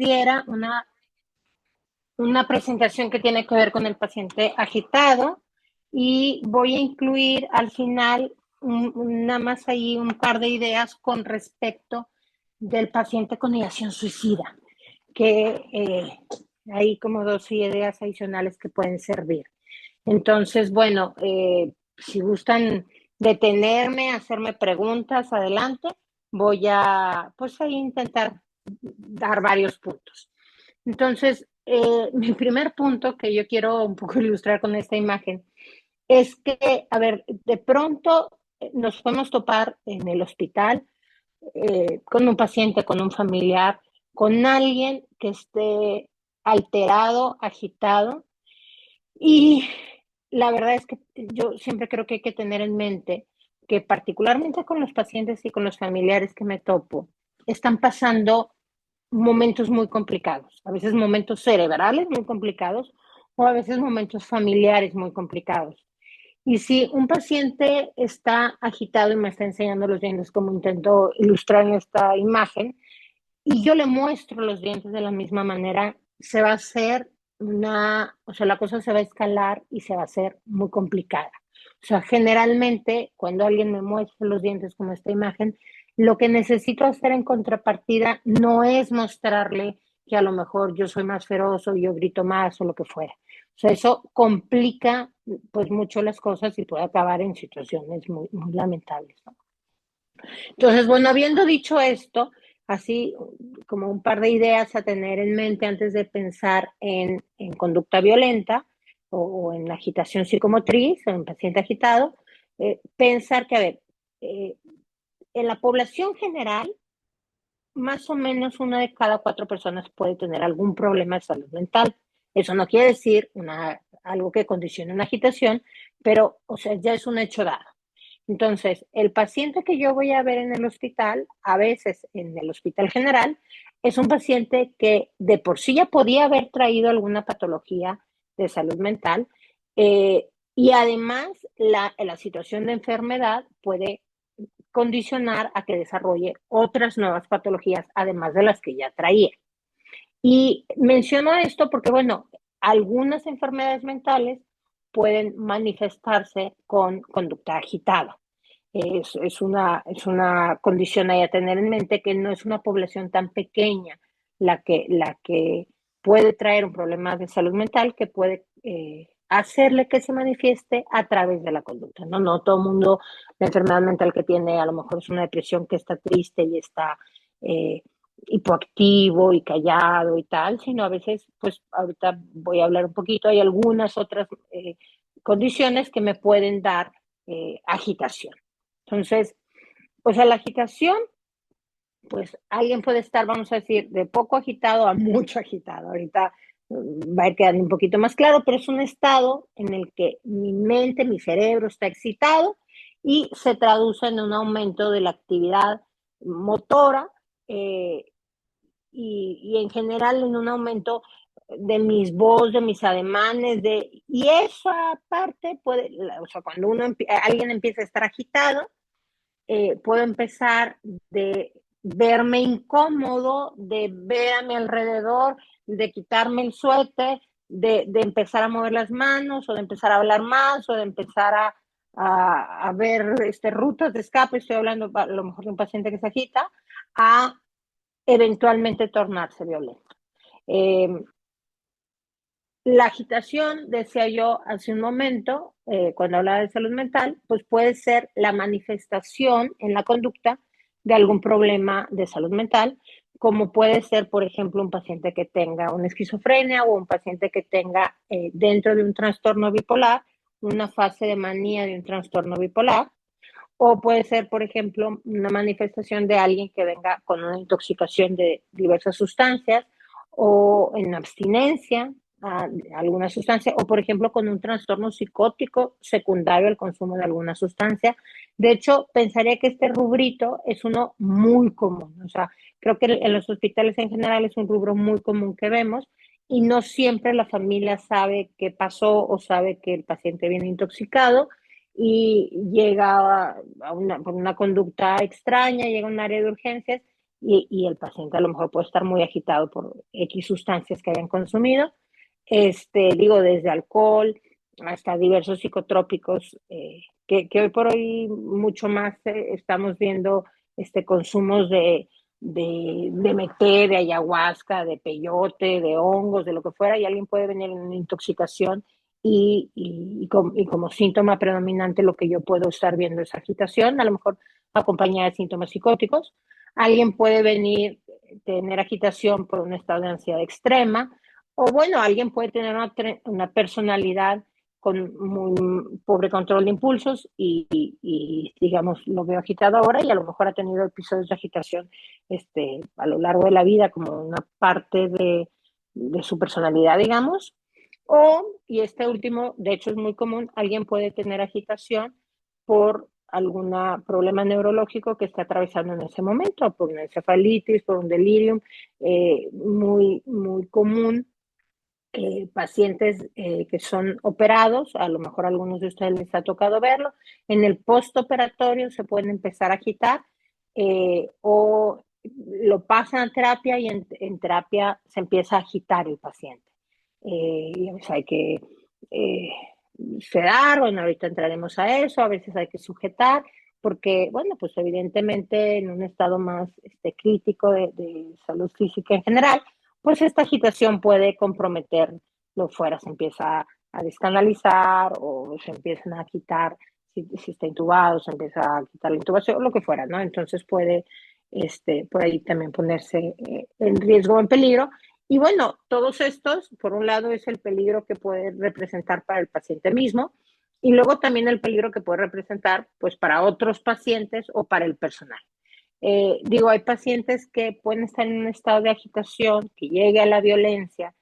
diera una presentación que tiene que ver con el paciente agitado y voy a incluir al final nada más ahí un par de ideas con respecto del paciente con ideación suicida, que hay como dos ideas adicionales que pueden servir. Entonces, bueno, si gustan detenerme, hacerme preguntas, adelante, voy a pues ahí intentar dar varios puntos. Entonces, mi primer punto que yo quiero un poco ilustrar con esta imagen es que, a ver, de pronto nos podemos topar en el hospital con un paciente, con un familiar, con alguien que esté alterado, agitado. Y la verdad es que yo siempre creo que hay que tener en mente que particularmente con los pacientes y con los familiares que me topo, están pasando momentos muy complicados, a veces momentos cerebrales muy complicados o a veces momentos familiares muy complicados. Y si un paciente está agitado y me está enseñando los dientes como intento ilustrar en esta imagen, y yo le muestro los dientes de la misma manera, se va a hacer o sea, la cosa se va a escalar y se va a hacer muy complicada. O sea, generalmente cuando alguien me muestra los dientes como esta imagen, lo que necesito hacer en contrapartida no es mostrarle que a lo mejor yo soy más feroz o yo grito más o lo que fuera. O sea, eso complica pues mucho las cosas y puede acabar en situaciones muy, muy lamentables, ¿no? Entonces, bueno, habiendo dicho esto, así como un par de ideas a tener en mente antes de pensar en conducta violenta o en agitación psicomotriz, o en paciente agitado, pensar que, a ver, eh, en la población general, más o menos una de cada cuatro personas puede tener algún problema de salud mental. Eso no quiere decir algo que condicione una agitación, pero, o sea, ya es un hecho dado. Entonces, el paciente que yo voy a ver en el hospital, a veces en el hospital general, es un paciente que de por sí ya podía haber traído alguna patología de salud mental y además la situación de enfermedad puede condicionar a que desarrolle otras nuevas patologías, además de las que ya traía. Y menciono esto porque, bueno, algunas enfermedades mentales pueden manifestarse con conducta agitada. Es una condición ahí a tener en mente que no es una población tan pequeña la que puede traer un problema de salud mental que puede hacerle que se manifieste a través de la conducta. No, no todo el mundo, la enfermedad mental que tiene a lo mejor es una depresión que está triste y está eh, hipoactivo y callado y tal, sino a veces, pues ahorita voy a hablar un poquito, hay algunas otras condiciones que me pueden dar agitación. Entonces, o sea, la agitación, pues alguien puede estar, vamos a decir, de poco agitado a mucho agitado. Ahorita va a ir quedando un poquito más claro, pero es un estado en el que mi mente, mi cerebro está excitado y se traduce en un aumento de la actividad motora eh, y en general en un aumento de mis voz, de mis ademanes, y esa parte puede, o sea, cuando alguien empieza a estar agitado, puedo empezar de verme incómodo, de ver a mi alrededor, de quitarme el suéter, de empezar a mover las manos o de empezar a hablar más o de empezar a ver rutas de escape, estoy hablando a lo mejor de un paciente que se agita, a eventualmente tornarse violento. Eh, la agitación, decía yo hace un momento, cuando hablaba de salud mental, pues puede ser la manifestación en la conducta de algún problema de salud mental, como puede ser, por ejemplo, un paciente que tenga una esquizofrenia o un paciente que tenga dentro de un trastorno bipolar una fase de manía de un trastorno bipolar, o puede ser, por ejemplo, una manifestación de alguien que venga con una intoxicación de diversas sustancias o en abstinencia a alguna sustancia, o por ejemplo con un trastorno psicótico secundario al consumo de alguna sustancia. De hecho, pensaría que este rubrito es uno muy común. O sea, creo que en los hospitales en general es un rubro muy común que vemos y no siempre la familia sabe qué pasó o sabe que el paciente viene intoxicado y llega por una conducta extraña, llega a un área de urgencias y el paciente a lo mejor puede estar muy agitado por X sustancias que hayan consumido. Digo, desde alcohol hasta diversos psicotrópicos, que hoy por hoy mucho más estamos viendo consumos de meté, de ayahuasca, de peyote, de hongos, de lo que fuera, y alguien puede venir en una intoxicación y como síntoma predominante lo que yo puedo estar viendo es agitación, a lo mejor acompañada de síntomas psicóticos. Alguien puede venir, tener agitación por un estado de ansiedad extrema, o bueno, alguien puede tener una personalidad con muy pobre control de impulsos digamos, lo veo agitado ahora y a lo mejor ha tenido episodios de agitación a lo largo de la vida como una parte de su personalidad, digamos. Y este último, de hecho es muy común, alguien puede tener agitación por algún problema neurológico que está atravesando en ese momento, por una encefalitis, por un delirium, muy, muy común. Pacientes que son operados, a lo mejor a algunos de ustedes les ha tocado verlo, en el postoperatorio se pueden empezar a agitar o lo pasan a terapia y en terapia se empieza a agitar el paciente. Y pues hay que eh, sedar, bueno, ahorita entraremos a eso, a veces hay que sujetar, porque, bueno, pues evidentemente en un estado más crítico de salud física en general, pues esta agitación puede comprometer lo fuera, se empieza a descanalizar o se empiezan a quitar, si está intubado, se empieza a quitar la intubación, o lo que fuera, ¿no? Entonces puede por ahí también ponerse en riesgo o en peligro. Y bueno, todos estos, por un lado, es el peligro que puede representar para el paciente mismo y luego también el peligro que puede representar pues para otros pacientes o para el personal. Digo, hay pacientes que pueden estar en un estado de agitación, que llegue a la violencia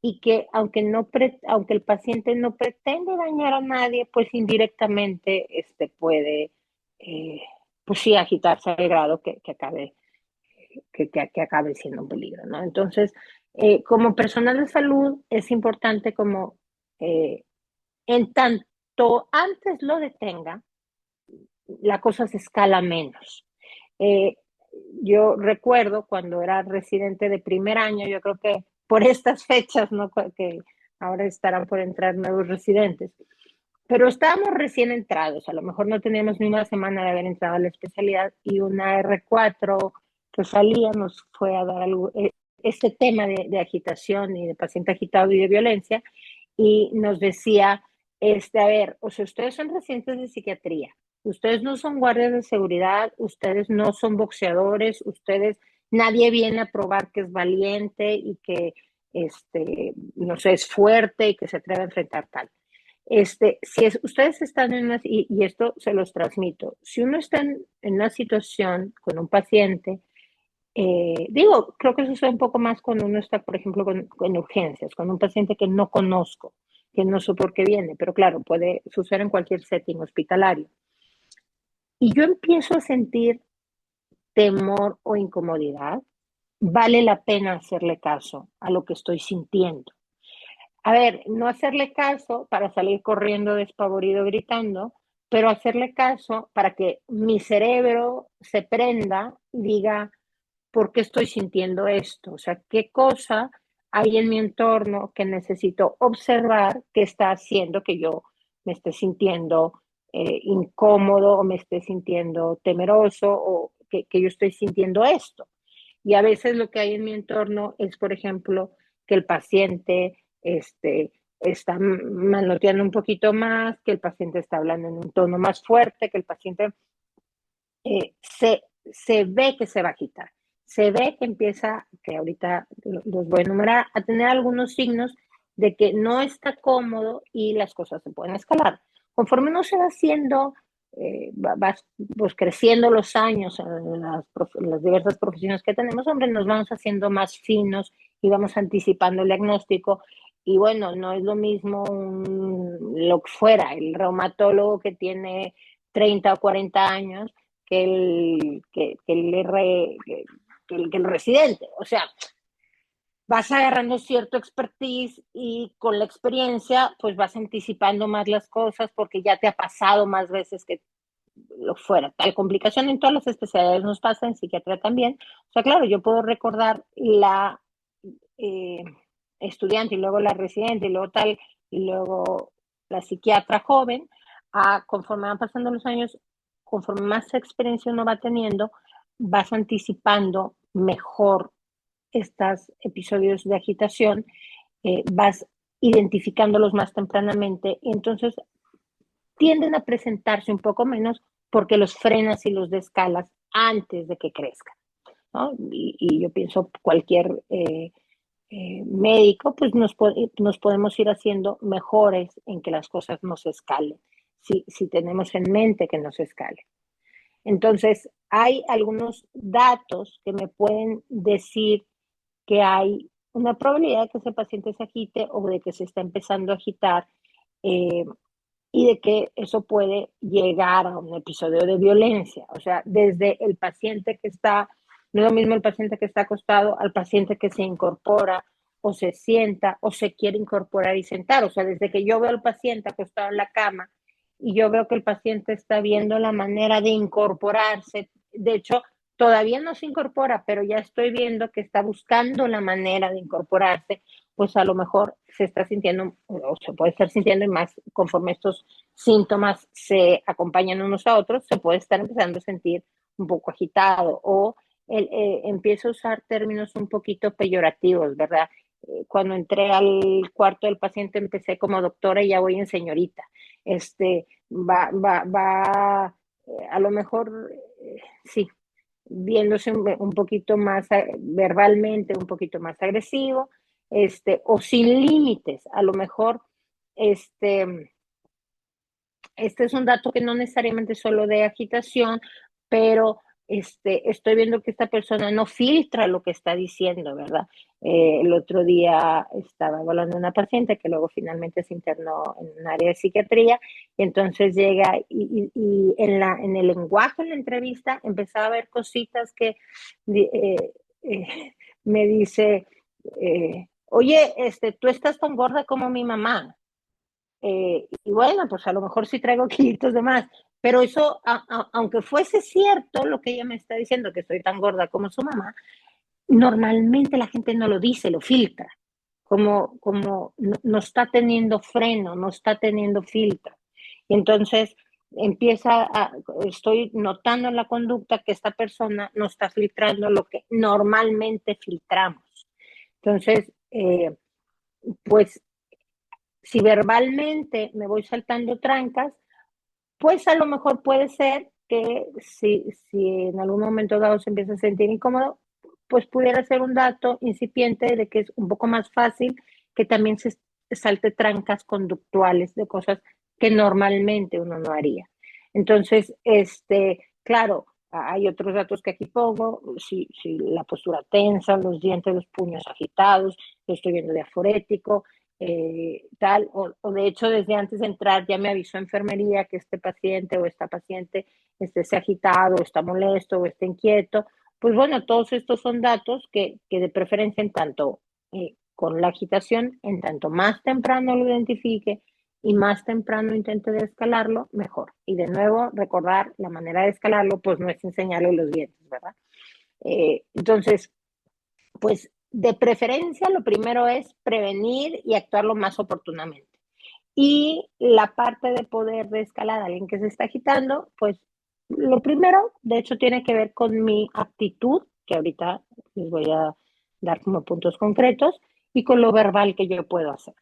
y que aunque el paciente no pretende dañar a nadie, pues indirectamente puede, eh, pues sí, agitarse al grado que acabe siendo un peligro, ¿no? Entonces, como personal de salud es importante como en tanto antes lo detenga, la cosa se escala menos. Eh, yo recuerdo cuando era residente de primer año, yo creo que por estas fechas, ¿no? Que ahora estarán por entrar nuevos residentes, pero estábamos recién entrados, a lo mejor no teníamos ni una semana de haber entrado a la especialidad y una R4 que salía nos fue a dar este tema de agitación y de paciente agitado y de violencia y nos decía, a ver, o sea, ustedes son residentes de psiquiatría, ustedes no son guardias de seguridad, ustedes no son boxeadores, nadie viene a probar que es valiente y que, no sé, es fuerte y que se atreve a enfrentar tal. Ustedes están y esto se los transmito, si uno está en una situación con un paciente, digo, creo que sucede un poco más cuando uno está, por ejemplo, con urgencias, con un paciente que no conozco, que no sé por qué viene, pero claro, puede suceder en cualquier setting hospitalario. Y yo empiezo a sentir temor o incomodidad, vale la pena hacerle caso a lo que estoy sintiendo. A ver, no hacerle caso para salir corriendo despavorido gritando, pero hacerle caso para que mi cerebro se prenda y diga, ¿por qué estoy sintiendo esto? O sea, ¿qué cosa hay en mi entorno que necesito observar que está haciendo que yo me esté sintiendo incómodo o me esté sintiendo temeroso o que yo estoy sintiendo esto? Y a veces lo que hay en mi entorno es, por ejemplo, que el paciente está manoteando un poquito más, que el paciente está hablando en un tono más fuerte, que el paciente eh, se, se ve que se va a quitar. Se ve que empieza, que ahorita los voy a enumerar, a tener algunos signos de que no está cómodo y las cosas se pueden escalar. Conforme uno se va haciendo, va pues, creciendo los años en las diversas profesiones que tenemos, hombre, nos vamos haciendo más finos y vamos anticipando el diagnóstico. Y bueno, no es lo mismo lo que fuera, el reumatólogo que tiene 30 o 40 años que el residente. O sea, vas agarrando cierto expertise y con la experiencia, pues vas anticipando más las cosas porque ya te ha pasado más veces que lo fuera, tal complicación en todas las especialidades nos pasa, en psiquiatría también. O sea, claro, yo puedo recordar la eh, estudiante y luego la residente y luego tal, y luego la psiquiatra joven, conforme van pasando los años, conforme más experiencia uno va teniendo, vas anticipando mejor estos episodios de agitación, vas identificándolos más tempranamente y entonces tienden a presentarse un poco menos porque los frenas y los descalas antes de que crezcan, ¿no? Y yo pienso cualquier médico, pues nos podemos ir haciendo mejores en que las cosas no se escalen, si tenemos en mente que no se escalen. Entonces, hay algunos datos que me pueden decir que hay una probabilidad de que ese paciente se agite o de que se está empezando a agitar, eh, y de que eso puede llegar a un episodio de violencia. O sea, desde el paciente que está, no es lo mismo el paciente que está acostado al paciente que se incorpora o se sienta o se quiere incorporar y sentar. O sea, desde que yo veo al paciente acostado en la cama y yo veo que el paciente está viendo la manera de incorporarse, de hecho, todavía no se incorpora, pero ya estoy viendo que está buscando la manera de incorporarse, pues a lo mejor se está sintiendo o se puede estar sintiendo y más conforme estos síntomas se acompañan unos a otros, se puede estar empezando a sentir un poco agitado o empiezo a usar términos un poquito peyorativos, ¿verdad? Cuando entré al cuarto del paciente empecé como doctora y ya voy en señorita. Va a lo mejor, sí, viéndose un poquito más verbalmente, un poquito más agresivo, o sin límites. A lo mejor, este es un dato que no necesariamente solo de agitación, pero estoy viendo que esta persona no filtra lo que está diciendo, ¿verdad? El otro día estaba hablando de una paciente que luego finalmente se internó en un área de psiquiatría, y entonces llega y en el lenguaje en la entrevista empezaba a ver cositas que me dice, oye, tú estás tan gorda como mi mamá. Y bueno, pues a lo mejor sí traigo kilitos de más, pero eso, aunque fuese cierto lo que ella me está diciendo, que estoy tan gorda como su mamá, normalmente la gente no lo dice, lo filtra, como no está teniendo freno, no está teniendo filtro. Y entonces estoy notando en la conducta que esta persona no está filtrando lo que normalmente filtramos. Entonces, pues si verbalmente me voy saltando trancas, pues a lo mejor puede ser que si en algún momento dado se empieza a sentir incómodo, pues pudiera ser un dato incipiente de que es un poco más fácil que también se salte trancas conductuales de cosas que normalmente uno no haría. Entonces, claro, hay otros datos que aquí pongo, si la postura tensa, los dientes, los puños agitados, lo estoy viendo diaforético, tal, o de hecho desde antes de entrar ya me avisó enfermería que este paciente o esta paciente esté agitado, o está molesto o está inquieto. Pues bueno, todos estos son datos que de preferencia en tanto con la agitación, en tanto más temprano lo identifique y más temprano intente de escalarlo, mejor. Y de nuevo, recordar la manera de escalarlo, pues no es enseñarle los dientes, ¿verdad? Entonces, pues de preferencia lo primero es prevenir y actuar lo más oportunamente. Y la parte de poder de escalar a alguien que se está agitando, pues lo primero, de hecho, tiene que ver con mi actitud, que ahorita les voy a dar como puntos concretos, y con lo verbal que yo puedo hacer.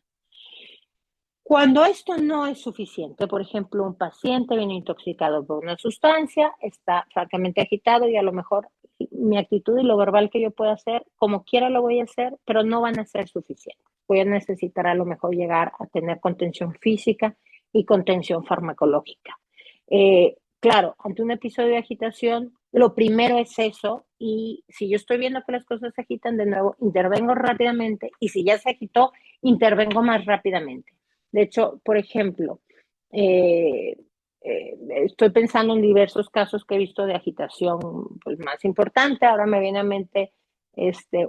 Cuando esto no es suficiente, por ejemplo, un paciente viene intoxicado por una sustancia, está francamente agitado y a lo mejor mi actitud y lo verbal que yo pueda hacer, como quiera lo voy a hacer, pero no van a ser suficientes. Voy a necesitar a lo mejor llegar a tener contención física y contención farmacológica. Claro, ante un episodio de agitación, lo primero es eso y si yo estoy viendo que las cosas se agitan de nuevo, intervengo rápidamente y si ya se agitó, intervengo más rápidamente. De hecho, por ejemplo, eh, estoy pensando en diversos casos que he visto de agitación pues, más importante. Ahora me viene a mente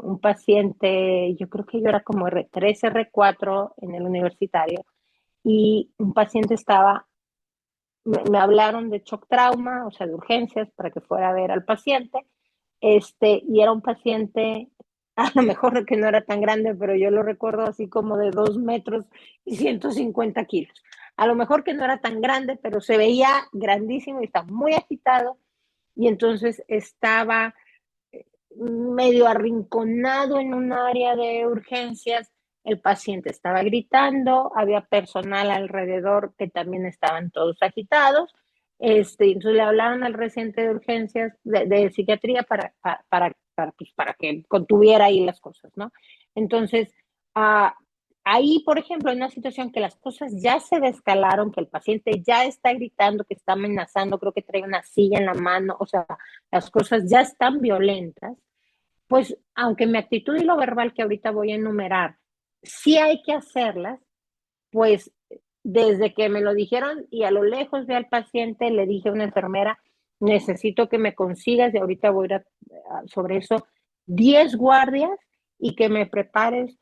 un paciente, yo creo que yo era como R3, R4 en el universitario, y un paciente estaba me hablaron de shock trauma, o sea, de urgencias, para que fuera a ver al paciente, y era un paciente, a lo mejor que no era tan grande, pero yo lo recuerdo así como de 2 metros y 150 kilos. A lo mejor que no era tan grande, pero se veía grandísimo y estaba muy agitado, y entonces estaba medio arrinconado en un área de urgencias. El paciente estaba gritando, había personal alrededor que también estaban todos agitados. Entonces le hablaron al residente de urgencias de psiquiatría para que contuviera ahí las cosas, ¿no? Entonces, uh, ahí, por ejemplo, en una situación que las cosas ya se descalaron, que el paciente ya está gritando, que está amenazando, creo que trae una silla en la mano, o sea, las cosas ya están violentas, pues aunque mi actitud y lo verbal que ahorita voy a enumerar, sí hay que hacerlas, pues desde que me lo dijeron y a lo lejos ve al paciente, le dije a una enfermera, necesito que me consigas, y ahorita voy a ir sobre eso, 10 guardias y que me prepares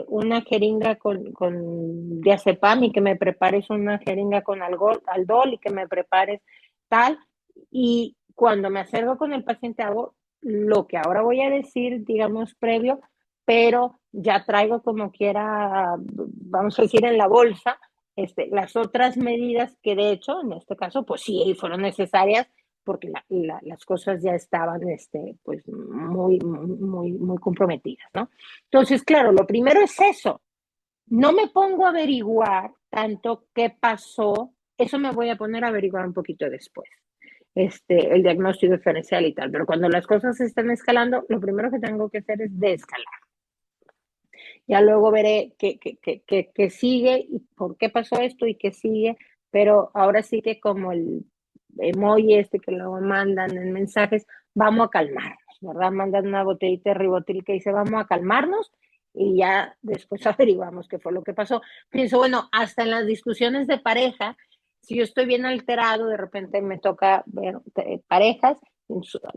una jeringa con diazepam, y que me prepares una jeringa con aldol, y que me prepares tal. Y cuando me acerco con el paciente hago lo que ahora voy a decir, digamos, previo, pero ya traigo como quiera, vamos a decir, en la bolsa, las otras medidas que de hecho, en este caso, pues sí, fueron necesarias porque las cosas ya estaban, pues muy comprometidas, ¿no? Entonces, claro, lo primero es eso. No me pongo a averiguar tanto qué pasó, eso me voy a poner a averiguar un poquito después, el diagnóstico diferencial y tal, pero cuando las cosas se están escalando, lo primero que tengo que hacer es desescalar. Ya luego veré qué sigue y por qué pasó esto y qué sigue, pero ahora sí que como el emoji que luego mandan en mensajes, vamos a calmarnos, ¿verdad? Mandan una botellita de ribotril que dice vamos a calmarnos, y ya después averiguamos qué fue lo que pasó. Pienso, bueno, hasta en las discusiones de pareja, si yo estoy bien alterado, de repente me toca ver parejas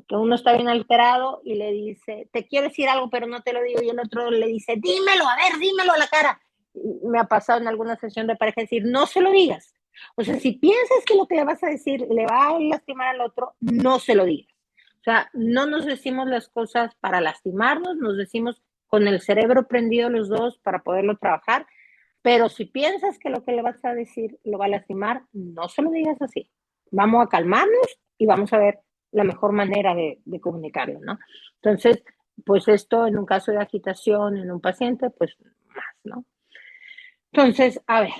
que uno está bien alterado y le dice, te quiero decir algo, pero no te lo digo, y el otro le dice, dímelo, a ver, dímelo a la cara. Y me ha pasado en alguna sesión de pareja decir, no se lo digas. O sea, si piensas que lo que le vas a decir le va a lastimar al otro, no se lo digas. O sea, no nos decimos las cosas para lastimarnos, nos decimos con el cerebro prendido los dos para poderlo trabajar, pero si piensas que lo que le vas a decir lo va a lastimar, no se lo digas así. Vamos a calmarnos y vamos a ver la mejor manera de comunicarlo, ¿no? Entonces, pues esto en un caso de agitación en un paciente, pues más, ¿no? Entonces, a ver,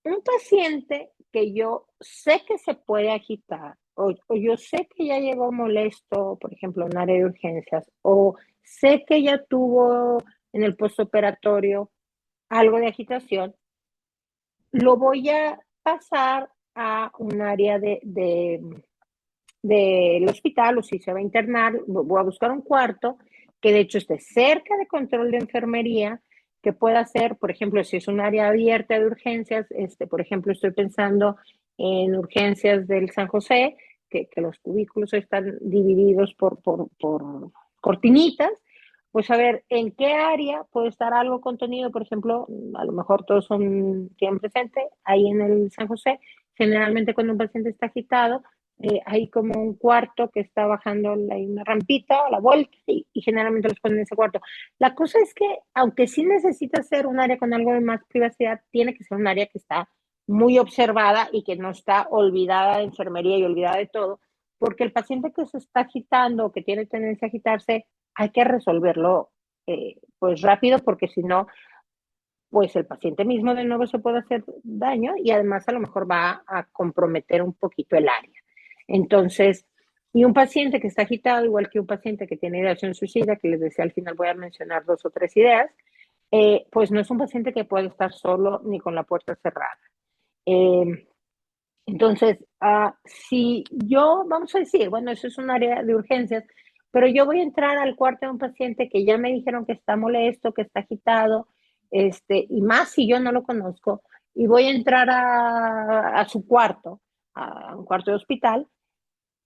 un paciente que yo sé que se puede agitar, o yo sé que ya llegó molesto, por ejemplo, en área de urgencias, o sé que ya tuvo en el postoperatorio algo de agitación, lo voy a pasar a un área del hospital, o si se va a internar, voy a buscar un cuarto que de hecho esté cerca de control de enfermería, que pueda ser, por ejemplo, si es un área abierta de urgencias, por ejemplo, estoy pensando en urgencias del San José, que los cubículos están divididos por cortinitas, pues a ver en qué área puede estar algo contenido, por ejemplo, a lo mejor todos tienen presente, ahí en el San José, generalmente cuando un paciente está agitado, hay como un cuarto que está bajando una rampita a la vuelta, y generalmente los ponen en ese cuarto. La cosa es que, aunque sí necesita ser un área con algo de más privacidad, tiene que ser un área que está muy observada y que no está olvidada de enfermería y olvidada de todo, porque el paciente que se está agitando, que tiene tendencia a agitarse, hay que resolverlo pues rápido, porque si no, pues el paciente mismo de nuevo se puede hacer daño, y además a lo mejor va a comprometer un poquito el área. Entonces, y un paciente que está agitado, igual que un paciente que tiene ideación suicida, que les decía al final voy a mencionar 2 o 3 ideas, pues no es un paciente que puede estar solo ni con la puerta cerrada. Eh, entonces, si yo, vamos a decir, bueno, eso es un área de urgencias, pero yo voy a entrar al cuarto de un paciente que ya me dijeron que está molesto, que está agitado, y más si yo no lo conozco, y voy a entrar a su cuarto, a un cuarto de hospital.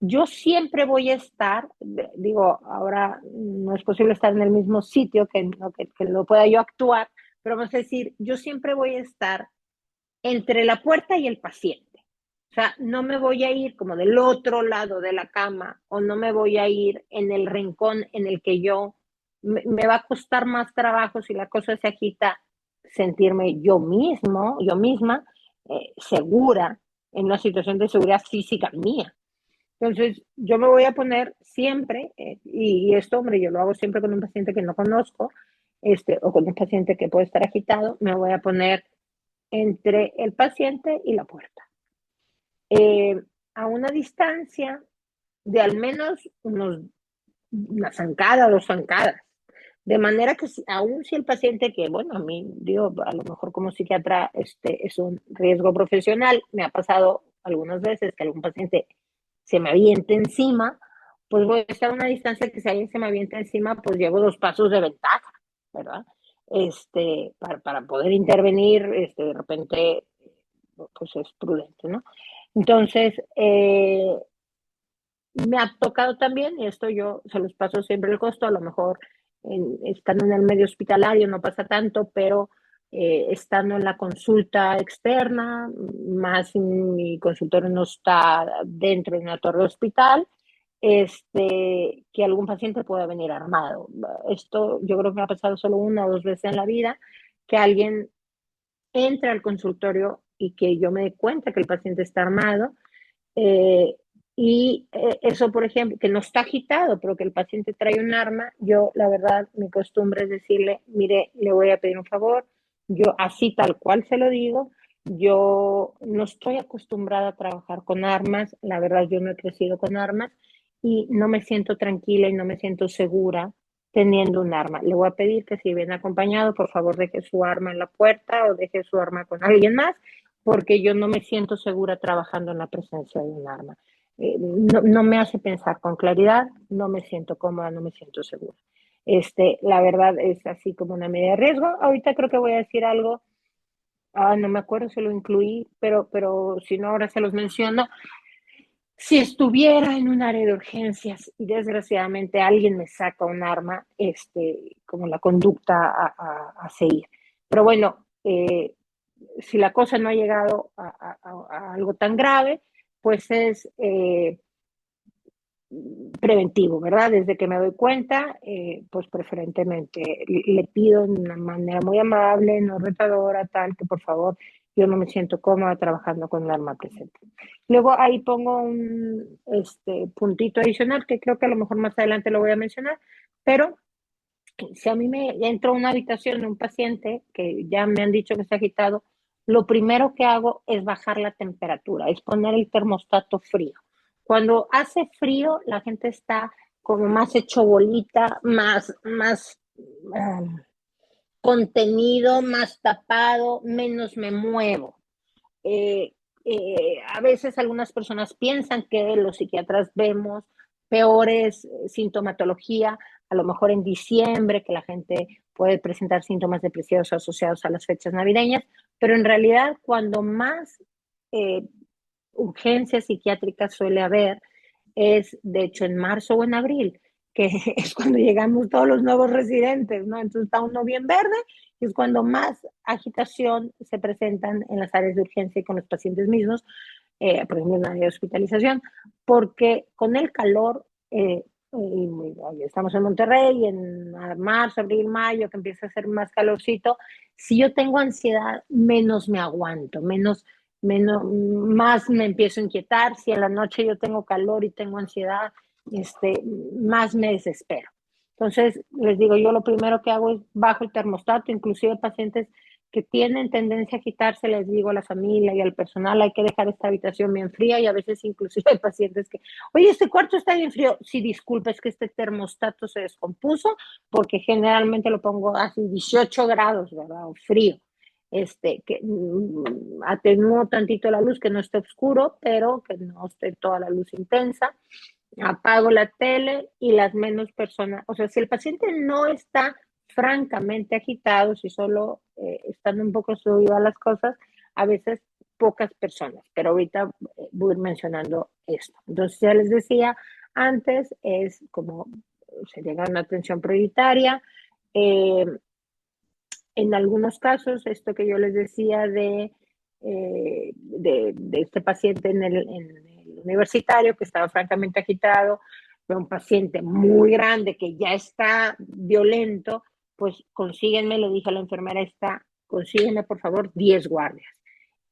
Yo siempre voy a estar, digo, ahora no es posible estar en el mismo sitio que lo pueda yo actuar, pero vamos a decir, yo siempre voy a estar entre la puerta y el paciente. O sea, no me voy a ir como del otro lado de la cama o no me voy a ir en el rincón en el que me va a costar más trabajo si la cosa se agita, sentirme yo misma, segura, en una situación de seguridad física mía. Entonces, yo me voy a poner siempre, y esto, hombre, yo lo hago siempre con un paciente que no conozco, o con un paciente que puede estar agitado, me voy a poner entre el paciente y la puerta. Eh, a una distancia de al menos una zancada, 2 zancadas. De manera que aún si el paciente, que bueno, a mí, digo, a lo mejor como psiquiatra es un riesgo profesional, me ha pasado algunas veces que algún paciente se me aviente encima, pues voy a estar a una distancia que si alguien se me avienta encima, pues llevo 2 pasos de ventaja, ¿verdad? Para poder intervenir, de repente, pues es prudente, ¿no? Entonces, me ha tocado también, y esto yo se los paso siempre el costo, a lo mejor estando en el medio hospitalario no pasa tanto, pero estando en la consulta externa, más mi consultorio no está dentro de una torre de hospital, que algún paciente pueda venir armado. Esto yo creo que me ha pasado solo 1 o 2 veces en la vida, que alguien entre al consultorio y que yo me dé cuenta que el paciente está armado. Eh, eso, por ejemplo, que no está agitado, pero que el paciente trae un arma, yo la verdad, mi costumbre es decirle, mire, le voy a pedir un favor, yo así tal cual se lo digo, yo no estoy acostumbrada a trabajar con armas, la verdad yo no he crecido con armas y no me siento tranquila y no me siento segura teniendo un arma. Le voy a pedir que si viene acompañado, por favor deje su arma en la puerta o deje su arma con alguien más porque yo no me siento segura trabajando en la presencia de un arma. No me hace pensar con claridad, no me siento cómoda, no me siento segura. La verdad es así como una medida de riesgo. Ahorita creo que voy a decir algo, no me acuerdo si lo incluí, pero si no, ahora se los menciono. Si estuviera en un área de urgencias y desgraciadamente alguien me saca un arma, como la conducta a seguir. Pero bueno, si la cosa no ha llegado a algo tan grave, pues es preventivo, ¿verdad? Desde que me doy cuenta, pues preferentemente le pido de una manera muy amable, no retadora, tal, que por favor yo no me siento cómoda trabajando con el arma presente. Luego ahí pongo un puntito adicional que creo que a lo mejor más adelante lo voy a mencionar, pero si a mí me entro a una habitación de un paciente que ya me han dicho que está agitado, lo primero que hago es bajar la temperatura, es poner el termostato frío. Cuando hace frío, la gente está como más hecho bolita, más contenido, más tapado, menos me muevo. Eh, a veces algunas personas piensan que los psiquiatras vemos peores sintomatología, a lo mejor en diciembre, que la gente puede presentar síntomas depresivos asociados a las fechas navideñas, pero en realidad cuando más eh, urgencias psiquiátricas suele haber es, de hecho, en marzo o en abril, que es cuando llegamos todos los nuevos residentes, ¿no? Entonces está uno bien verde, y es cuando más agitación se presentan en las áreas de urgencia y con los pacientes mismos, por ejemplo, en la área de hospitalización, porque con el calor, estamos en Monterrey, en marzo, abril, mayo, que empieza a hacer más calorcito, si yo tengo ansiedad, menos me aguanto, más me empiezo a inquietar. Si en la noche yo tengo calor y tengo ansiedad, más me desespero. Entonces, les digo, yo lo primero que hago es bajo el termostato, inclusive pacientes que tienen tendencia a agitarse, les digo a la familia y al personal, hay que dejar esta habitación bien fría y a veces inclusive hay pacientes que, oye, este cuarto está bien frío. Sí, disculpa, es que este termostato se descompuso porque generalmente lo pongo así 18 grados, ¿verdad? O frío que atenúo tantito la luz, que no esté oscuro, pero que no esté toda la luz intensa. Apago la tele y las menos personas, o sea, si el paciente no está francamente agitado, si solo están un poco subidas las cosas, a veces pocas personas, pero ahorita voy a ir mencionando esto. Entonces, ya les decía antes, es como se llega a una atención prioritaria. En algunos casos, esto que yo les decía de de este paciente en el universitario que estaba francamente agitado, fue un paciente muy grande que ya está violento, pues consíguenme, le dije a la enfermera esta, consígueme por favor 10 guardias.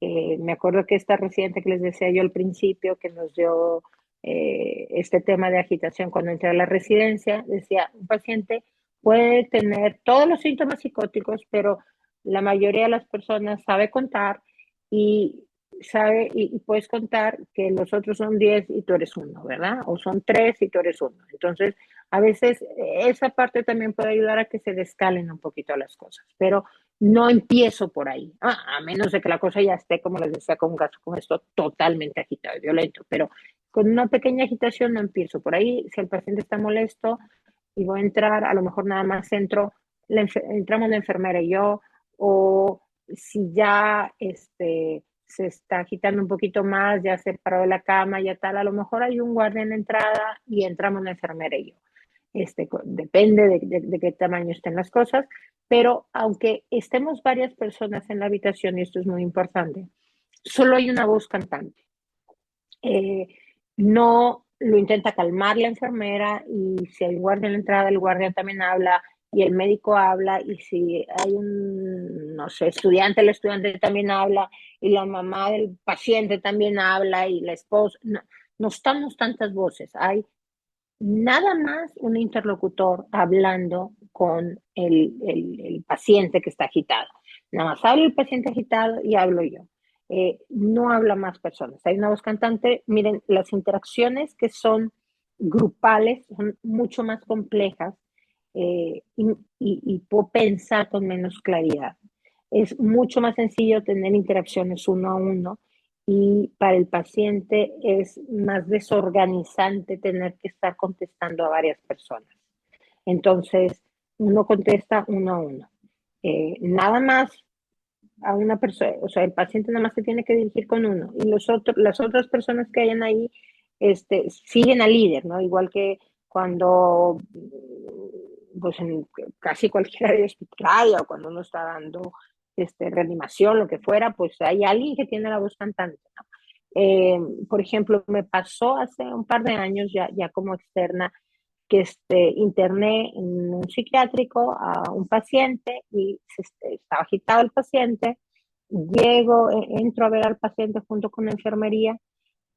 Me acuerdo que esta residente que les decía yo al principio, que nos dio este tema de agitación cuando entré a la residencia, decía, un paciente puede tener todos los síntomas psicóticos, pero la mayoría de las personas sabe contar y y puedes contar que los otros son 10 y tú eres uno, ¿verdad? O son 3 y tú eres uno. Entonces, a veces esa parte también puede ayudar a que se descalen un poquito las cosas, pero no empiezo por ahí, a menos de que la cosa ya esté, como les decía, con un caso como esto, totalmente agitado y violento, pero con una pequeña agitación no empiezo por ahí. Si el paciente está molesto y voy a entrar, a lo mejor nada más entramos la enfermera y yo, o si ya se está agitando un poquito más, ya se paró de la cama, ya tal, a lo mejor hay un guardia en la entrada y entramos la enfermera y yo. Depende de qué tamaño estén las cosas, pero aunque estemos varias personas en la habitación, y esto es muy importante, solo hay una voz cantante. No lo intenta calmar la enfermera y si hay guardia en la entrada, el guardia también habla y el médico habla y si hay un, no sé, estudiante, el estudiante también habla y la mamá del paciente también habla y la esposa, no, no estamos tantas voces, hay nada más un interlocutor hablando con el paciente que está agitado. Nada más habla el paciente agitado y hablo yo. No habla más personas. Hay una voz cantante. Miren, las interacciones que son grupales son mucho más complejas y puedo pensar con menos claridad. Es mucho más sencillo tener interacciones uno a uno y para el paciente es más desorganizante tener que estar contestando a varias personas. Entonces, uno contesta uno a uno. Nada más a una persona, o sea, el paciente nada más se tiene que dirigir con uno y las otras personas que hayan ahí siguen al líder, ¿no? Igual que cuando, pues en casi cualquier área hospitalaria o cuando uno está dando reanimación, lo que fuera, pues hay alguien que tiene la voz cantante, ¿no? Por ejemplo, me pasó hace un par de años ya como externa que interné en un psiquiátrico a un paciente y estaba agitado el paciente. Llego, entro a ver al paciente junto con la enfermería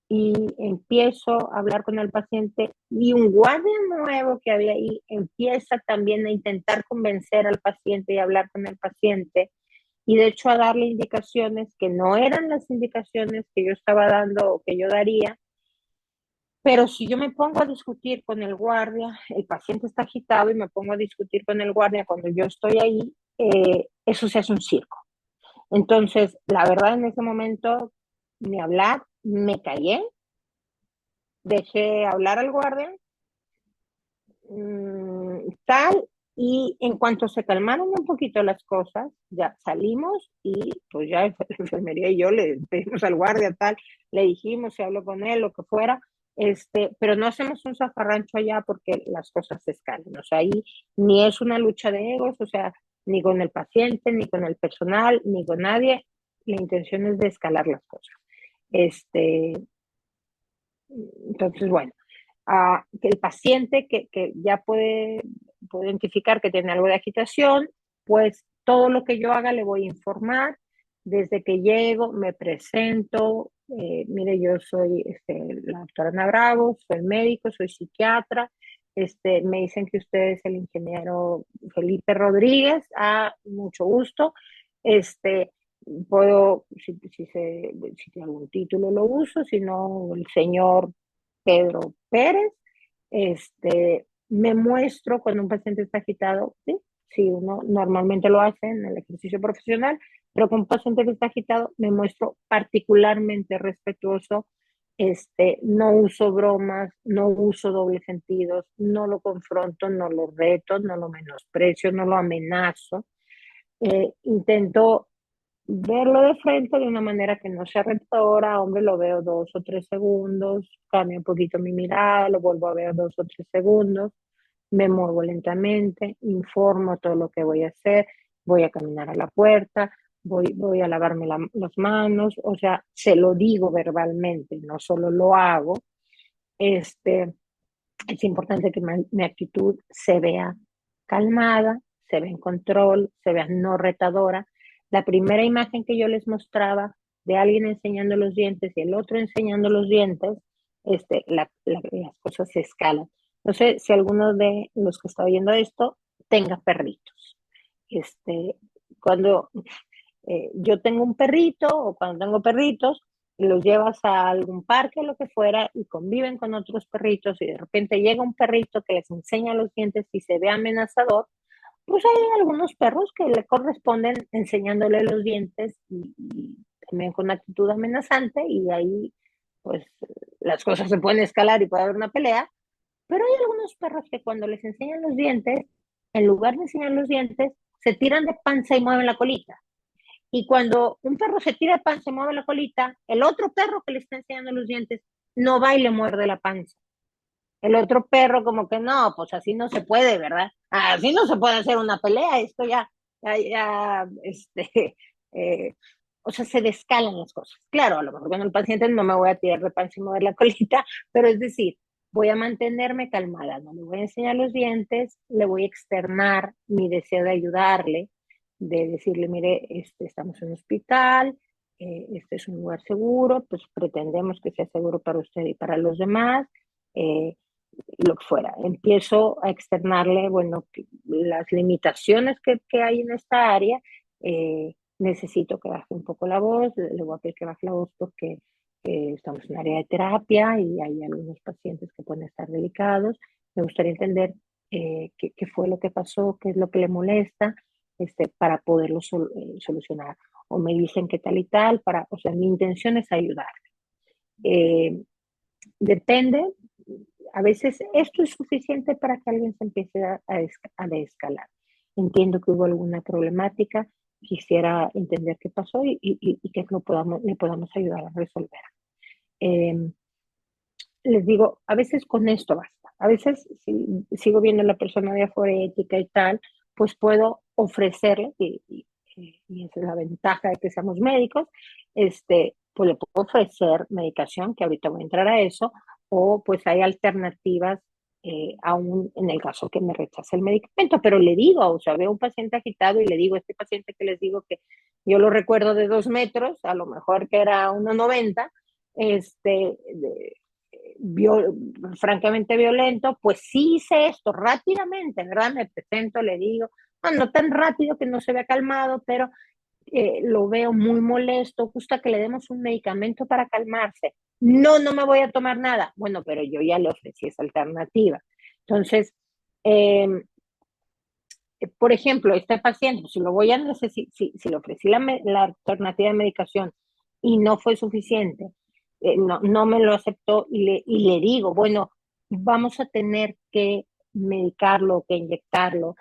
y empiezo a hablar con el paciente y un guardia nuevo que había ahí empieza también a intentar convencer al paciente y hablar con el paciente y de hecho a darle indicaciones que no eran las indicaciones que yo estaba dando o que yo daría, pero si yo me pongo a discutir con el guardia, el paciente está agitado y me pongo a discutir con el guardia cuando yo estoy ahí, eso se hace un circo. Entonces, la verdad en ese momento, ni hablar, me callé, dejé hablar al guardia, tal, y en cuanto se calmaron un poquito las cosas, ya salimos y pues ya la enfermería y yo le pedimos al guardia tal, le dijimos, se habló con él, lo que fuera, pero no hacemos un zafarrancho allá porque las cosas se escalan, o sea, ahí ni es una lucha de egos, o sea, ni con el paciente, ni con el personal, ni con nadie, la intención es de escalar las cosas. Este, entonces, bueno, que el paciente que ya puede identificar que tiene algo de agitación, pues todo lo que yo haga le voy a informar. Desde que llego, me presento. Mire, yo soy la doctora Ana Bravo, soy médico, soy psiquiatra. Me dicen que usted es el ingeniero Felipe Rodríguez. Mucho gusto. Este, puedo, si tiene algún título lo uso, si no, el señor Pedro Pérez, me muestro cuando un paciente está agitado, ¿sí? Si uno normalmente lo hace en el ejercicio profesional, pero con un paciente que está agitado me muestro particularmente respetuoso, no uso bromas, no uso dobles sentidos, no lo confronto, no lo reto, no lo menosprecio, no lo amenazo. Intento verlo de frente de una manera que no sea retadora, hombre, lo veo 2 o 3 segundos, cambio un poquito mi mirada, lo vuelvo a ver 2 o 3 segundos, me muevo lentamente, informo todo lo que voy a hacer, voy a caminar a la puerta, voy a lavarme las manos, o sea, se lo digo verbalmente, no solo lo hago. Este, es importante que mi actitud se vea calmada, se vea en control, se vea no retadora. La primera imagen que yo les mostraba de alguien enseñando los dientes y el otro enseñando los dientes, las cosas se escalan. No sé si alguno de los que está oyendo esto tenga perritos. Este, cuando yo tengo un perrito o cuando tengo perritos, los llevas a algún parque o lo que fuera y conviven con otros perritos y de repente llega un perrito que les enseña los dientes y se ve amenazador, pues hay algunos perros que le corresponden enseñándole los dientes y también con actitud amenazante y ahí pues las cosas se pueden escalar y puede haber una pelea, pero hay algunos perros que cuando les enseñan los dientes, en lugar de enseñar los dientes, se tiran de panza y mueven la colita. Y cuando un perro se tira de panza, se mueve la colita, el otro perro que le está enseñando los dientes no va y le muerde la panza. El otro perro como que no, pues así no se puede, ¿verdad? Así no se puede hacer una pelea, esto eh, o sea, se descalan las cosas. Claro, a lo mejor con el paciente no me voy a tirar de panza y mover la colita, pero es decir, voy a mantenerme calmada, no le voy a enseñar los dientes, le voy a externar mi deseo de ayudarle, de decirle, mire, estamos en un hospital, este es un lugar seguro, pues pretendemos que sea seguro para usted y para los demás, eh, lo que fuera. Empiezo a externarle, bueno, las limitaciones que hay en esta área, necesito que baje un poco la voz, le voy a pedir que baje la voz porque estamos en área de terapia y hay algunos pacientes que pueden estar delicados. Me gustaría entender qué fue lo que pasó, qué es lo que le molesta, para poderlo solucionar. O me dicen qué tal y tal, o sea, mi intención es ayudar. Eh, Depende, a veces esto es suficiente para que alguien se empiece a desescalar. Entiendo que hubo alguna problemática, quisiera entender qué pasó y que le podamos ayudar a resolver. Eh, Les digo, a veces con esto basta. A veces, si sigo viendo a la persona de aforética y tal, pues puedo ofrecerle, y esa es la ventaja de que seamos médicos, pues le puedo ofrecer medicación, que ahorita voy a entrar a eso, o pues hay alternativas, aún en el caso que me rechace el medicamento, pero le digo, o sea, veo un paciente agitado y le digo, este paciente que les digo que yo lo recuerdo de 2 metros, a lo mejor que era 1,90, de, francamente violento, pues sí hice esto rápidamente, ¿verdad? Me presento, le digo, no tan rápido que no se vea calmado, pero lo veo muy molesto, gusta que le demos un medicamento para calmarse. No, no me voy a tomar nada. Bueno, pero yo ya le ofrecí esa alternativa. Entonces, eh, por ejemplo, este paciente, si lo voy a necesitar, si le ofrecí la alternativa de medicación y no fue suficiente, no me lo aceptó y le digo, bueno, vamos a tener que medicarlo, que inyectarlo,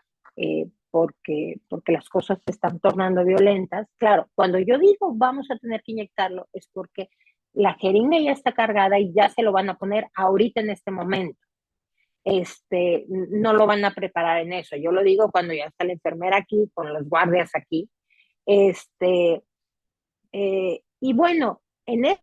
porque las cosas se están tornando violentas. Claro, cuando yo digo vamos a tener que inyectarlo es porque la jeringa ya está cargada y ya se lo van a poner ahorita en este momento. No lo van a preparar en eso. Yo lo digo cuando ya está la enfermera aquí, con los guardias aquí. Este, y bueno, en eso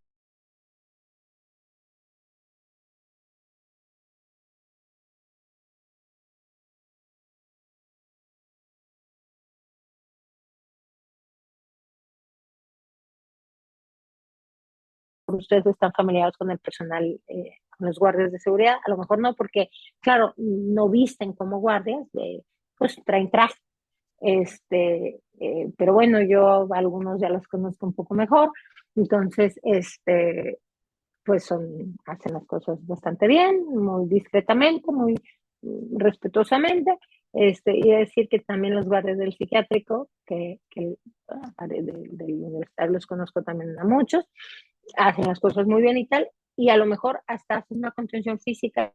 ustedes están familiarizados con el personal, con los guardias de seguridad, a lo mejor no, porque, claro, no visten como guardias, pues traen traje. Pero bueno, yo algunos ya los conozco un poco mejor, entonces, pues hacen las cosas bastante bien, muy discretamente, muy respetuosamente. Y decir que también los guardias del psiquiátrico, del universitario los conozco también a muchos, hacen las cosas muy bien y tal, y a lo mejor hasta hacen una contención física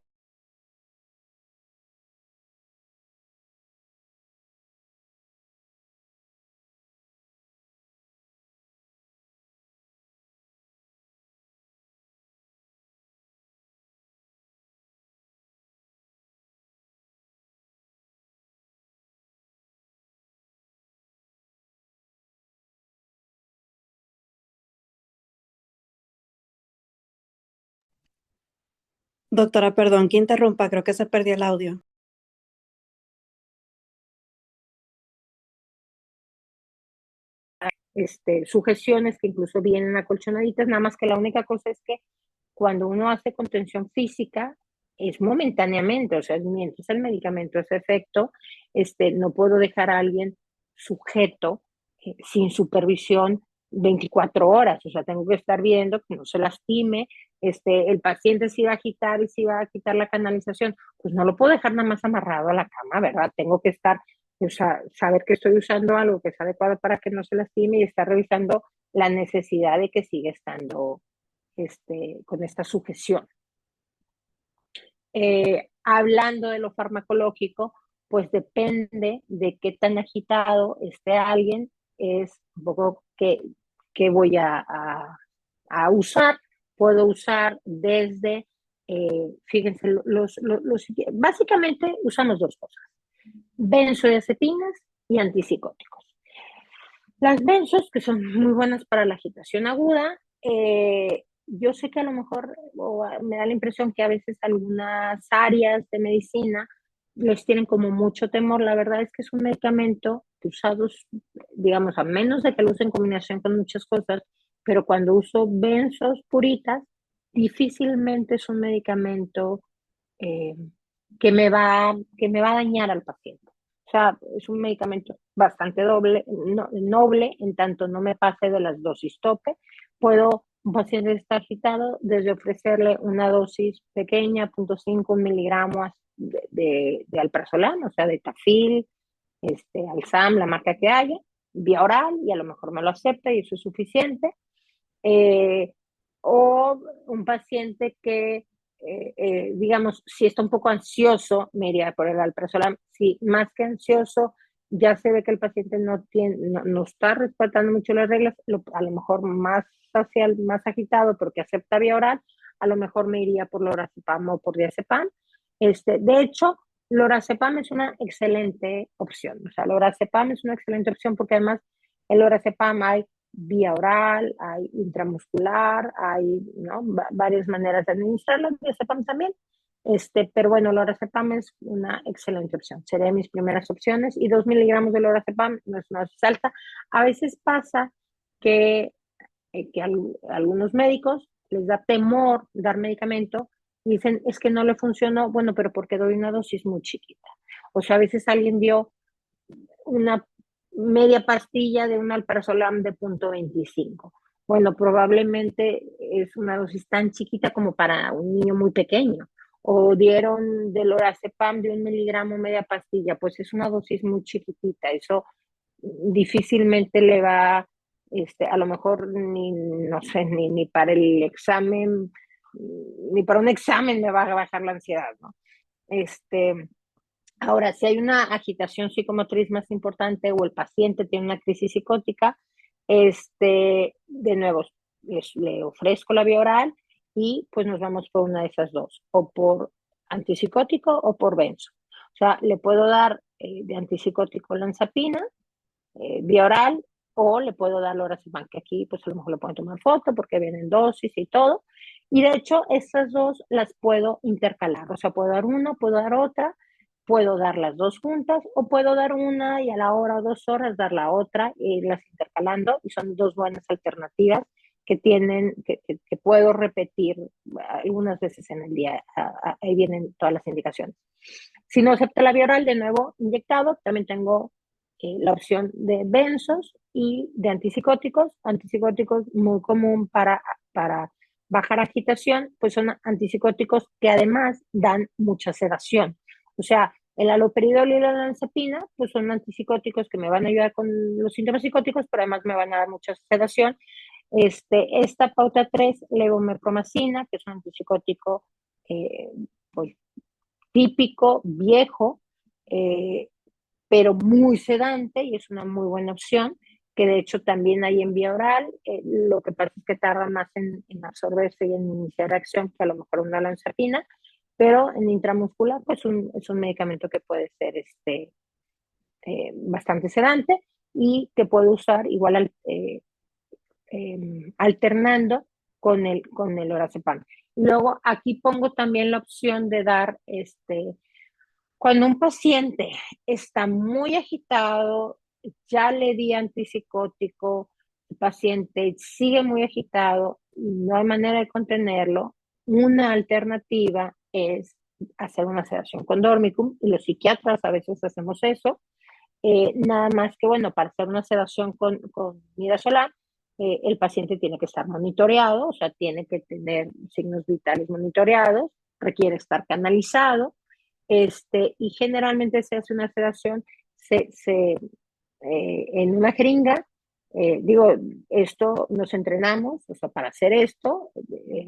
Doctora, perdón que interrumpa, creo que se perdió el audio. Sujeciones que incluso vienen acolchonaditas, nada más que la única cosa es que cuando uno hace contención física es momentáneamente, o sea, mientras el medicamento hace efecto, no puedo dejar a alguien sujeto sin supervisión 24 horas, o sea, tengo que estar viendo que no se lastime, el paciente si va a agitar y si va a quitar la canalización, pues no lo puedo dejar nada más amarrado a la cama, ¿verdad? Tengo que estar, o sea, saber que estoy usando algo que es adecuado para que no se lastime y estar revisando la necesidad de que siga estando con esta sujeción. Hablando de lo farmacológico, pues depende de qué tan agitado esté alguien, es un poco qué voy a usar. Puedo usar desde, fíjense, básicamente usamos dos cosas, benzodiazepinas y antipsicóticos. Las benzos, que son muy buenas para la agitación aguda, yo sé que a lo mejor me da la impresión que a veces algunas áreas de medicina les tienen como mucho temor. La verdad es que es un medicamento que usados, digamos, a menos de que lo use en combinación con muchas cosas, pero cuando uso benzos puritas, difícilmente es un medicamento eh, que me va a dañar al paciente. O sea, es un medicamento bastante noble, en tanto no me pase de las dosis tope. Puedo, un paciente está agitado, desde ofrecerle una dosis pequeña, 0.5 miligramos de alprazolam, o sea, de Tafil, Alzam, la marca que haya, vía oral, y a lo mejor me lo acepta y eso es suficiente. Eh, o un paciente que, digamos, si está un poco ansioso, me iría por el alprazolam. Si más que ansioso, ya se ve que el paciente no está respetando mucho las reglas, a lo mejor más facial, más agitado porque acepta vía oral, a lo mejor me iría por lorazepam o por diazepam. De hecho, lorazepam es una excelente opción. O sea, lorazepam es una excelente opción porque además el lorazepam hay vía oral, hay intramuscular, hay, ¿no?, varias maneras de administrarlo, el diazepam también. Pero bueno, el lorazepam es una excelente opción. Serían mis primeras opciones y 2 miligramos de lorazepam no es una dosis alta. A veces pasa que, algunos médicos les da temor dar medicamento y dicen, es que no le funcionó, bueno, pero porque doy una dosis muy chiquita. O sea, a veces alguien dio una media pastilla de un alprazolam de 0.25. Bueno, probablemente es una dosis tan chiquita como para un niño muy pequeño. O dieron del lorazepam de 1 miligramo media pastilla, pues es una dosis muy chiquitita. Eso difícilmente le va, a lo mejor ni, no sé, ni para el examen, ni para un examen me va a bajar la ansiedad, ¿no? Ahora, si hay una agitación psicomotriz más importante o el paciente tiene una crisis psicótica, de nuevo, le ofrezco la vía oral y pues nos vamos por una de esas dos, o por antipsicótico o por benzo. O sea, le puedo dar de antipsicótico lanzapina, vía oral, o le puedo dar lorazepam, que aquí pues a lo mejor le pueden tomar foto porque vienen dosis y todo. Y de hecho, estas dos las puedo intercalar, o sea, puedo dar una, puedo dar otra, puedo dar las dos juntas o puedo dar una y a la hora o 2 horas dar la otra e irlas intercalando y son dos buenas alternativas que tienen, que puedo repetir algunas veces en el día. Ahí vienen todas las indicaciones. Si no acepta la vía oral, de nuevo inyectado, también tengo la opción de benzos y de antipsicóticos. Antipsicóticos muy común para bajar agitación, pues son antipsicóticos que además dan mucha sedación. O sea, el haloperidol y la olanzapina, pues son antipsicóticos que me van a ayudar con los síntomas psicóticos, pero además me van a dar mucha sedación. Esta pauta 3, levomercromacina, que es un antipsicótico pues, típico, viejo, eh, pero muy sedante y es una muy buena opción, que de hecho también hay en vía oral. Lo que pasa es que tarda más en absorberse y en iniciar reacción que a lo mejor una lanzapina, pero en intramuscular pues es un medicamento que puede ser bastante sedante y que puede usar igual alternando con el lorazepam. Luego aquí pongo también la opción de dar, cuando un paciente está muy agitado, ya le di antipsicótico, el paciente sigue muy agitado y no hay manera de contenerlo, una alternativa es hacer una sedación con Dormicum, y los psiquiatras a veces hacemos eso. Nada más que, bueno, para hacer una sedación con midazolam, el paciente tiene que estar monitoreado, o sea, tiene que tener signos vitales monitoreados, requiere estar canalizado, y generalmente se hace una sedación en una jeringa. Digo, esto nos entrenamos, o sea, para hacer esto,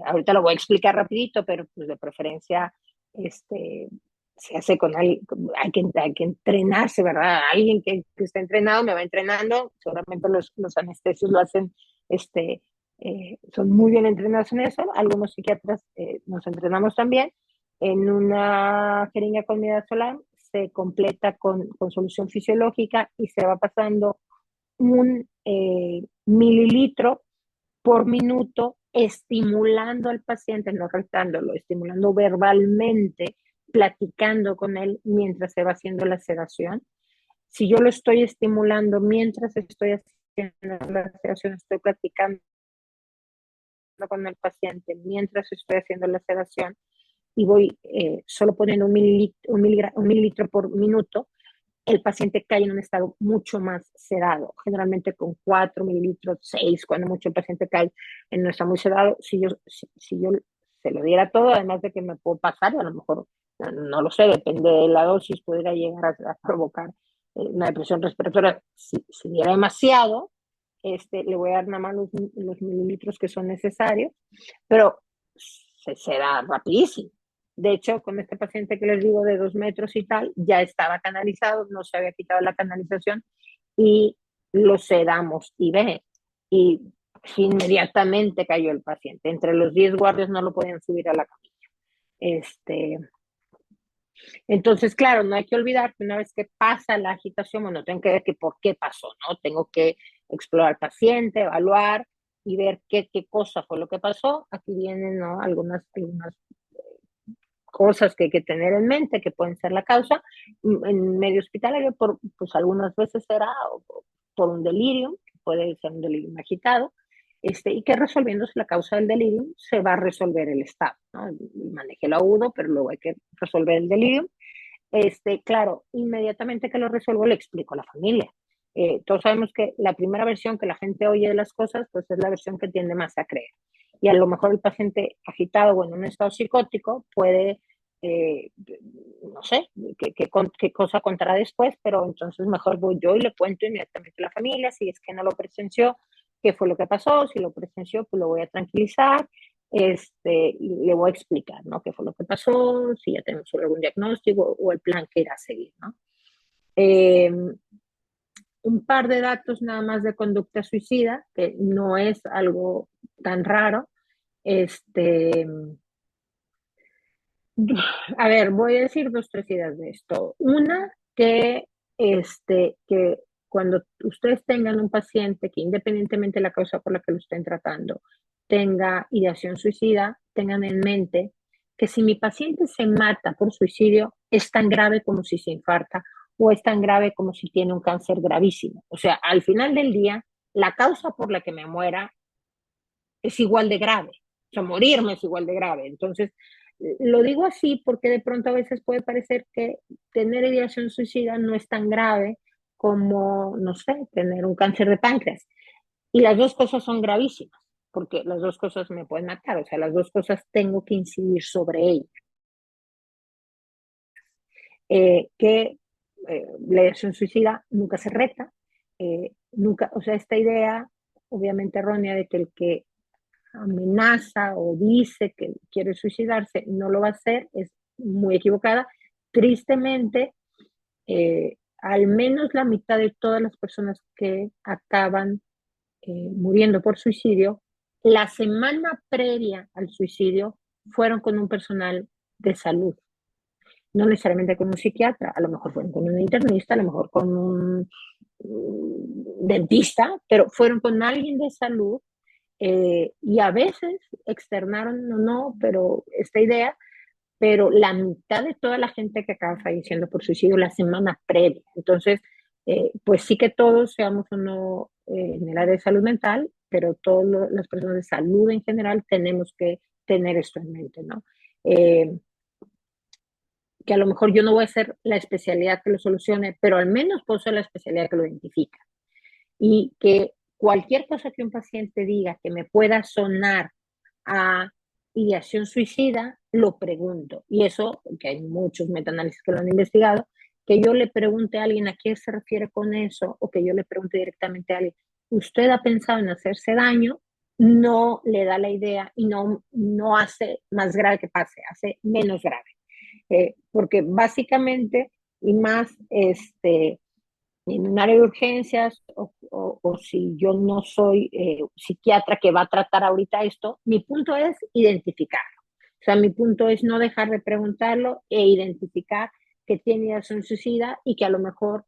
ahorita lo voy a explicar rapidito, pero pues de preferencia, este, se hace con alguien, hay que entrenarse, ¿verdad? Alguien que esté entrenado me va entrenando, seguramente los anestesios lo hacen, son muy bien entrenados en eso, algunos psiquiatras nos entrenamos también, en una jeringa con midazolam se completa con solución fisiológica y se va pasando un mililitro por minuto, estimulando al paciente, no retándolo, estimulando verbalmente, platicando con él mientras se va haciendo la sedación. Si yo lo estoy estimulando mientras estoy haciendo la sedación, estoy platicando con el paciente mientras estoy haciendo la sedación y voy solo poniendo un mililitro por minuto, el paciente cae en un estado mucho más sedado, generalmente con 4 mililitros, 6, cuando mucho el paciente cae en un estado muy sedado. Si yo se lo diera todo, además de que me puedo pasar, y a lo mejor, no lo sé, depende de la dosis, pudiera llegar a provocar una depresión respiratoria. Si diera demasiado, le voy a dar nada más los mililitros que son necesarios, pero se da rapidísimo. De hecho, con este paciente que les digo de 2 metros y tal, ya estaba canalizado, no se había quitado la canalización y lo sedamos y ve. Y inmediatamente cayó el paciente. Entre los 10 guardias no lo podían subir a la camilla. Este, entonces, claro, no hay que olvidar que una vez que pasa la agitación, bueno, tengo que ver que por qué pasó, ¿no? Tengo que explorar al paciente, evaluar y ver qué cosa fue lo que pasó. Aquí vienen, ¿no? Algunas cosas que hay que tener en mente que pueden ser la causa. En medio hospitalario, pues algunas veces será por un delirium, puede ser un delirium agitado, y que resolviéndose la causa del delirium se va a resolver el estado, ¿no? Maneje el agudo, pero luego hay que resolver el delirium. Claro, inmediatamente que lo resuelvo le explico a la familia. Todos sabemos que la primera versión que la gente oye de las cosas, pues es la versión que tiende más a creer. Y a lo mejor el paciente agitado o en un estado psicótico puede, eh, no sé, qué cosa contará después, pero entonces mejor voy yo y le cuento inmediatamente a la familia, si es que no lo presenció, qué fue lo que pasó, si lo presenció, pues lo voy a tranquilizar, y le voy a explicar, ¿no? Qué fue lo que pasó, si ya tenemos algún diagnóstico o el plan que irá a seguir, ¿no? Eh, un par de datos nada más de conducta suicida, que no es algo tan raro. Este, a ver, voy a decir 2, 3 ideas de esto. Una, que cuando ustedes tengan un paciente que independientemente de la causa por la que lo estén tratando, tenga ideación suicida, tengan en mente que si mi paciente se mata por suicidio, es tan grave como si se infarta o es tan grave como si tiene un cáncer gravísimo. O sea, al final del día, la causa por la que me muera es igual de grave. O sea, morirme es igual de grave. Entonces, lo digo así porque de pronto a veces puede parecer que tener ideación suicida no es tan grave como, no sé, tener un cáncer de páncreas. Y las dos cosas son gravísimas, porque las dos cosas me pueden matar, o sea, las dos cosas tengo que incidir sobre ellas. Que la ideación suicida nunca se reta, nunca, o sea, esta idea obviamente errónea de que el que amenaza o dice que quiere suicidarse no lo va a hacer es muy equivocada. Tristemente, al menos la mitad de todas las personas que acaban muriendo por suicidio, la semana previa al suicidio fueron con un personal de salud, no necesariamente con un psiquiatra, a lo mejor fueron con un internista, a lo mejor con un dentista, pero fueron con alguien de salud Y a veces externaron o no, pero esta idea, pero la mitad de toda la gente que acaba falleciendo por suicidio la semana previa. Entonces, pues sí que todos, seamos o no en el área de salud mental, pero todas las personas de salud en general tenemos que tener esto en mente, ¿no? Que a lo mejor yo no voy a ser la especialidad que lo solucione, pero al menos puedo ser la especialidad que lo identifica. Y que cualquier cosa que un paciente diga que me pueda sonar a ideación suicida, lo pregunto. Y eso, que hay muchos metaanálisis que lo han investigado, que yo le pregunte a alguien a qué se refiere con eso, o que yo le pregunte directamente a alguien, ¿usted ha pensado en hacerse daño? No le da la idea y no hace más grave que pase, hace menos grave. Porque básicamente, y más en un área de urgencias, o si yo no soy psiquiatra que va a tratar ahorita esto, mi punto es identificarlo. O sea, mi punto es no dejar de preguntarlo e identificar que tiene ideación suicida y que a lo mejor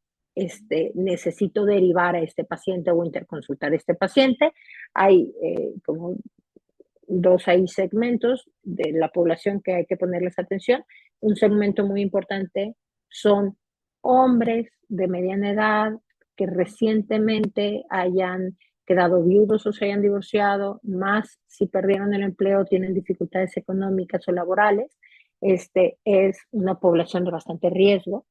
necesito derivar a este paciente o interconsultar a este paciente. Hay como dos ahí segmentos de la población que hay que ponerles atención. Un segmento muy importante son hombres de mediana edad que recientemente hayan quedado viudos o se hayan divorciado, más si perdieron el empleo, tienen dificultades económicas o laborales. Es una población de bastante riesgo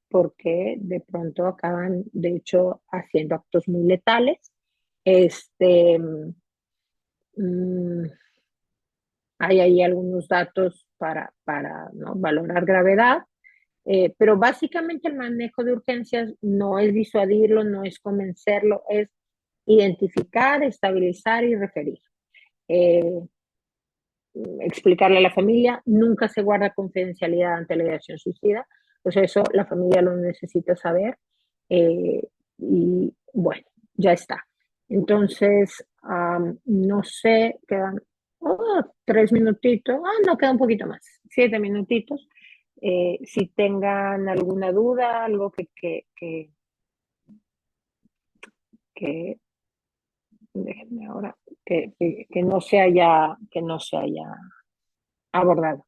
porque de pronto acaban, de hecho, haciendo actos muy letales. Este, mm, Hay ahí algunos datos para ¿no? valorar gravedad, pero básicamente el manejo de urgencias no es disuadirlo, no es convencerlo, es identificar, estabilizar y referir. Eh, Explicarle a la familia, nunca se guarda confidencialidad ante la ideación suicida, pues eso la familia lo necesita saber y bueno, ya está. Entonces, no sé, quedan 3 minutitos, no, queda un poquito más, 7 minutitos. Si tengan alguna duda, algo que déjenme ahora, que no se haya abordado.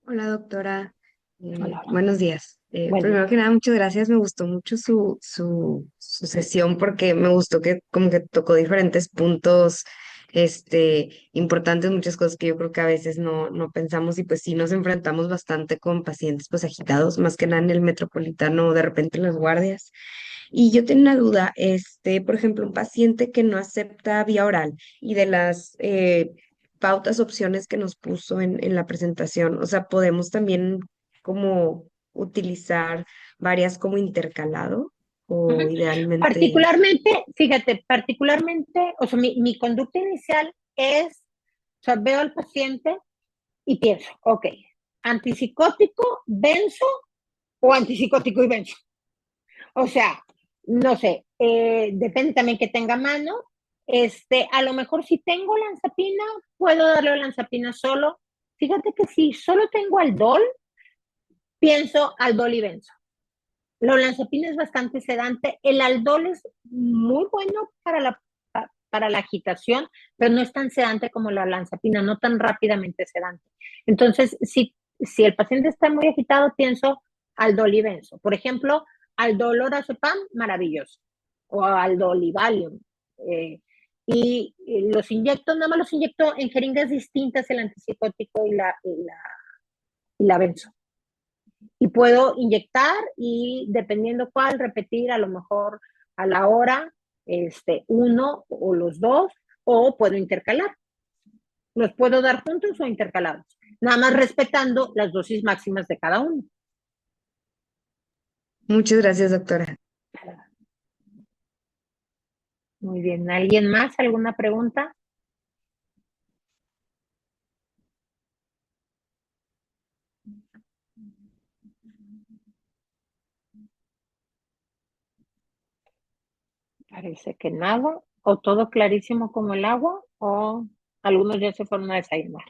Hola, doctora. Hola, hola. Buenos días. Buen día. Primero que nada, muchas gracias. Me gustó mucho su sesión porque me gustó que como que tocó diferentes puntos importantes, muchas cosas que yo creo que a veces no pensamos y pues sí nos enfrentamos bastante con pacientes pues agitados, más que nada en el metropolitano, de repente en las guardias. Y yo tengo una duda, por ejemplo, un paciente que no acepta vía oral y de las pautas, opciones que nos puso en la presentación, o sea, podemos también como utilizar varias como intercalado o Ujú. idealmente. Particularmente, fíjate, particularmente, o sea, mi conducta inicial es, o sea, veo al paciente y pienso, ok, antipsicótico, benzo o antipsicótico y benzo. O sea, no sé, depende también que tenga mano. A lo mejor si tengo lanzapina, puedo darle lanzapina solo. Fíjate que si solo tengo Aldol, pienso Aldol y benzo. La olanzapina es bastante sedante. El aldol es muy bueno para la agitación, pero no es tan sedante como la olanzapina, no tan rápidamente sedante. Entonces, si el paciente está muy agitado, pienso aldol y benzo. Por ejemplo, aldol orazepam, maravilloso. O aldol y valium. Eh, y los inyecto, nada más los inyecto en jeringas distintas, el antipsicótico y la benzo y puedo inyectar y dependiendo cuál, repetir a lo mejor a la hora uno o los dos, o puedo intercalar. Los puedo dar juntos o intercalados, nada más respetando las dosis máximas de cada uno. Muchas gracias, doctora. Muy bien, ¿alguien más? ¿Alguna pregunta? Parece que nada, o todo clarísimo como el agua, o algunos ya se fueron a desayunar.